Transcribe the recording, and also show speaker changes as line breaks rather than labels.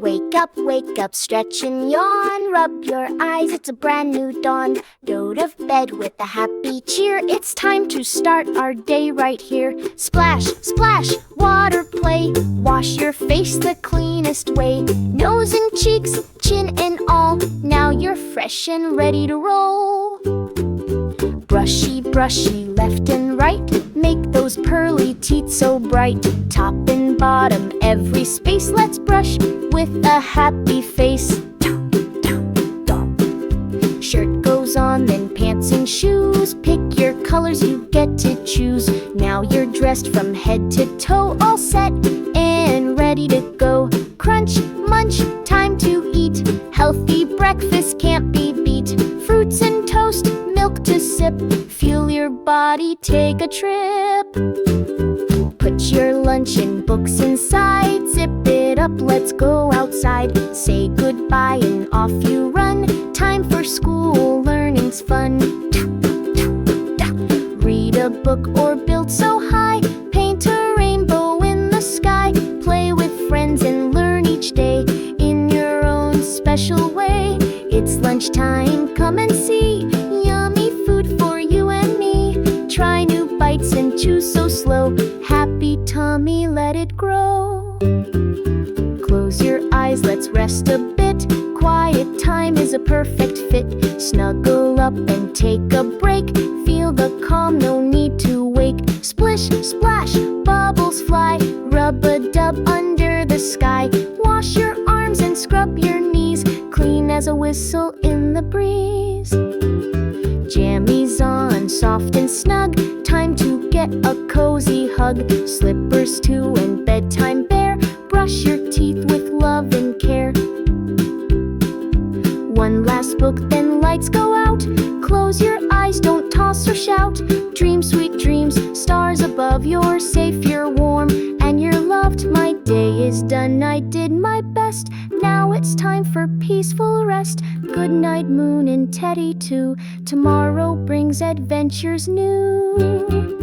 wake up, stretch and yawn. Rub your eyes, it's a brand new dawn. Go to bed with a happy cheer. It's time to start our day right here. Splash, splash, water play. Wash your face the cleanest way. Nose and cheeks, chin and all. Now you're fresh and ready to roll. Brushy, brushy, left and right. Make those pearly teeth so bright. Top and bottom, every space. Let's brush with a happy face. Shirt goes on, then pants and shoes. Pick your colors, you get to choose. Now you're dressed from head to toe, all set and ready to go. Crunch, munch, time to eat. Healthy breakfast can't be beat. Fruits and toast, milk to sip. Feel your body take a trip. Put your lunch and books inside. Zip it up, let's go outside. Say goodbye and off you run. Time for school, learning's fun. Read a book or build so high. Paint a rainbow in the sky. Play with friends and learn each day in your own special way. It's lunchtime, come and see. Yummy food for you and me. Try new bites and chew so slow. Happy tummy, let it grow. Close your eyes, let's rest a bit. Quiet time is a perfect fit. Snuggle up and take a break. Feel the calm, no need to wake. Splish, splash, bubbles fly. Rub-a-dub under the sky. Wash your arms and scrub your knees. Clean as a whistle in the breeze. Jammies on, soft and snug. Time to get a cozy hug. Slippers too and bedtime bear. Brush your teeth with love and care. One last book, then lights go out. Close your eyes, don't toss or shout. Dream sweet dreams, stars above. You're safe, you're warm, and you're loved. My day is done, I did my best. Now it's time for peaceful rest. Good night, Moon and Teddy too. Tomorrow brings adventures new.